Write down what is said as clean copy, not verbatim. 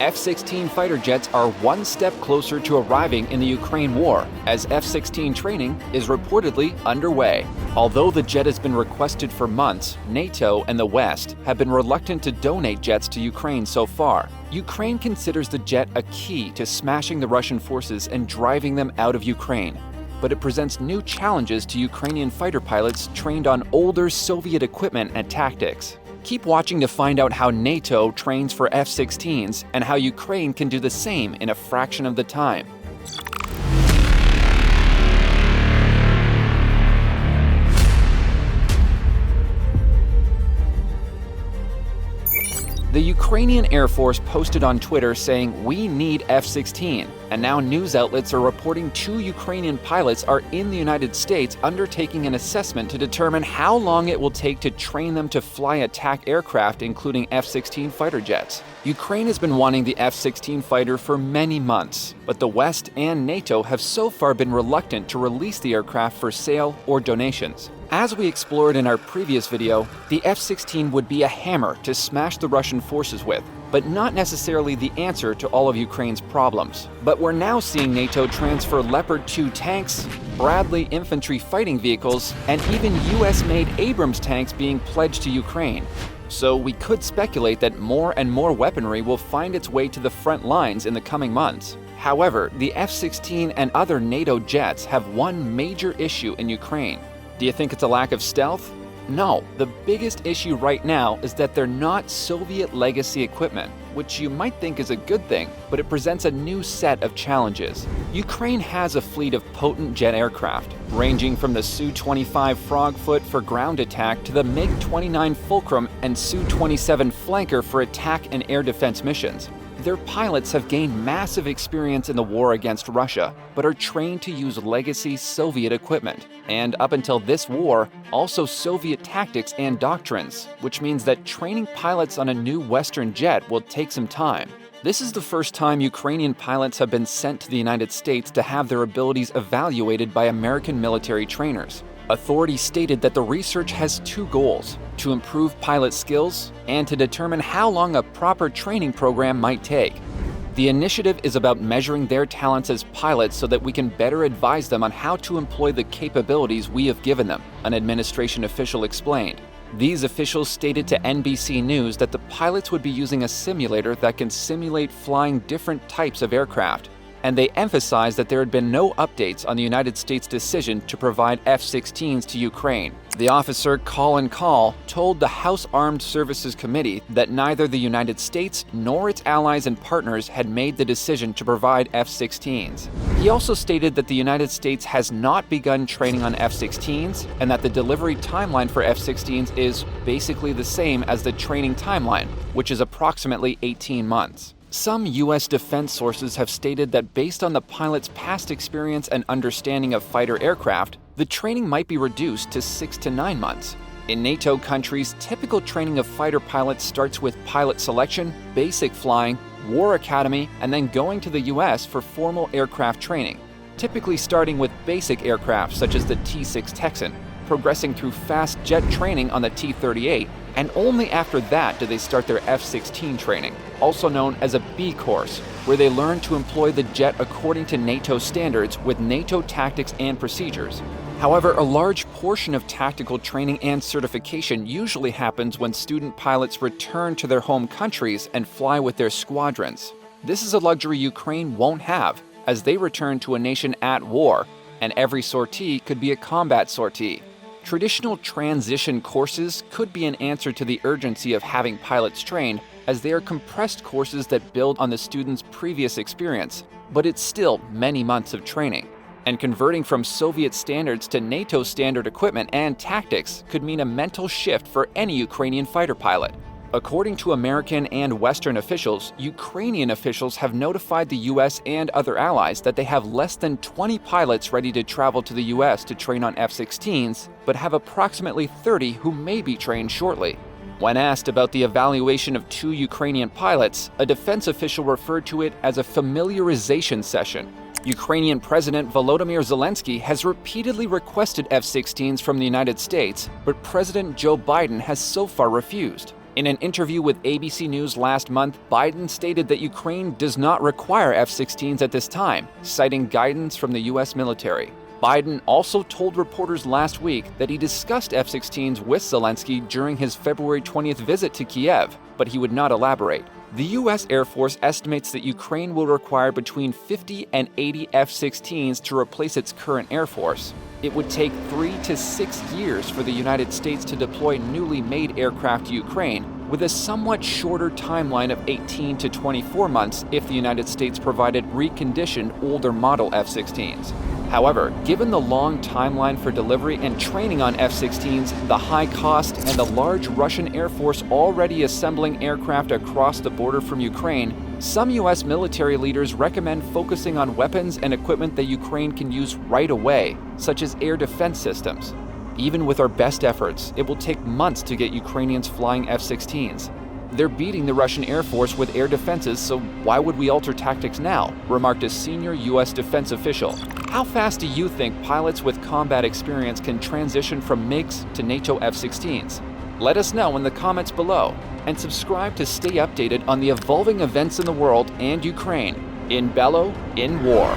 F-16 fighter jets are one step closer to arriving in the Ukraine war, as F-16 training is reportedly underway. Although the jet has been requested for months, NATO and the West have been reluctant to donate jets to Ukraine so far. Ukraine considers the jet a key to smashing the Russian forces and driving them out of Ukraine. But it presents new challenges to Ukrainian fighter pilots trained on older Soviet equipment and tactics. Keep watching to find out how NATO trains for F-16s and how Ukraine can do the same in a fraction of the time. The Ukrainian Air Force posted on Twitter saying, "We need F-16," and now news outlets are reporting 2 Ukrainian pilots are in the United States undertaking an assessment to determine how long it will take to train them to fly attack aircraft, including F-16 fighter jets. Ukraine has been wanting the F-16 fighter for many months, but the West and NATO have so far been reluctant to release the aircraft for sale or donations. As we explored in our previous video, the F-16 would be a hammer to smash the Russian forces with, but not necessarily the answer to all of Ukraine's problems. But we're now seeing NATO transfer Leopard 2 tanks, Bradley infantry fighting vehicles, and even US-made Abrams tanks being pledged to Ukraine. So we could speculate that more and more weaponry will find its way to the front lines in the coming months. However, the F-16 and other NATO jets have one major issue in Ukraine. Do you think it's a lack of stealth? No, the biggest issue right now is that they're not Soviet legacy equipment, which you might think is a good thing, but it presents a new set of challenges. Ukraine has a fleet of potent jet aircraft, ranging from the Su-25 Frogfoot for ground attack to the MiG-29 Fulcrum and Su-27 Flanker for attack and air defense missions. Their pilots have gained massive experience in the war against Russia, but are trained to use legacy Soviet equipment, and up until this war, also Soviet tactics and doctrines, which means that training pilots on a new Western jet will take some time. This is the first time Ukrainian pilots have been sent to the United States to have their abilities evaluated by American military trainers. Authorities stated that the research has 2 goals: to improve pilot skills and to determine how long a proper training program might take. The initiative is about measuring their talents as pilots so that we can better advise them on how to employ the capabilities we have given them, an administration official explained. These officials stated to NBC News that the pilots would be using a simulator that can simulate flying different types of aircraft, and they emphasized that there had been no updates on the United States' decision to provide F-16s to Ukraine. The officer, Colin Call, told the House Armed Services Committee that neither the United States nor its allies and partners had made the decision to provide F-16s. He also stated that the United States has not begun training on F-16s and that the delivery timeline for F-16s is basically the same as the training timeline, which is approximately 18 months. Some U.S. defense sources have stated that based on the pilot's past experience and understanding of fighter aircraft, the training might be reduced to 6 to 9 months. In NATO countries, typical training of fighter pilots starts with pilot selection, basic flying, war academy, and then going to the U.S. for formal aircraft training, typically starting with basic aircraft such as the T-6 Texan, progressing through fast jet training on the T-38, and only after that do they start their F-16 training, also known as a B course, where they learn to employ the jet according to NATO standards with NATO tactics and procedures. However, a large portion of tactical training and certification usually happens when student pilots return to their home countries and fly with their squadrons. This is a luxury Ukraine won't have, as they return to a nation at war, and every sortie could be a combat sortie. Traditional transition courses could be an answer to the urgency of having pilots trained, as they are compressed courses that build on the student's previous experience, but it's still many months of training. And converting from Soviet standards to NATO standard equipment and tactics could mean a mental shift for any Ukrainian fighter pilot. According to American and Western officials, Ukrainian officials have notified the US and other allies that they have less than 20 pilots ready to travel to the US to train on F-16s, but have approximately 30 who may be trained shortly. When asked about the evaluation of 2 Ukrainian pilots, a defense official referred to it as a familiarization session. Ukrainian President Volodymyr Zelensky has repeatedly requested F-16s from the United States, but President Joe Biden has so far refused. In an interview with ABC News last month, Biden stated that Ukraine does not require F-16s at this time, citing guidance from the U.S. military. Biden also told reporters last week that he discussed F-16s with Zelensky during his February 20th visit to Kiev, but he would not elaborate. The U.S. Air Force estimates that Ukraine will require between 50 and 80 F-16s to replace its current Air Force. It would take 3 to 6 years for the United States to deploy newly made aircraft to Ukraine, with a somewhat shorter timeline of 18 to 24 months if the United States provided reconditioned older model F-16s. However, given the long timeline for delivery and training on F-16s, the high cost, and the large Russian Air Force already assembling aircraft across the border from Ukraine, some U.S. military leaders recommend focusing on weapons and equipment that Ukraine can use right away, such as air defense systems. Even with our best efforts, it will take months to get Ukrainians flying F-16s. They're beating the Russian Air Force with air defenses, so why would we alter tactics now? Remarked a senior U.S. defense official. How fast do you think pilots with combat experience can transition from MiGs to NATO F-16s? Let us know in the comments below, and subscribe to stay updated on the evolving events in the world and Ukraine. In bello, in war.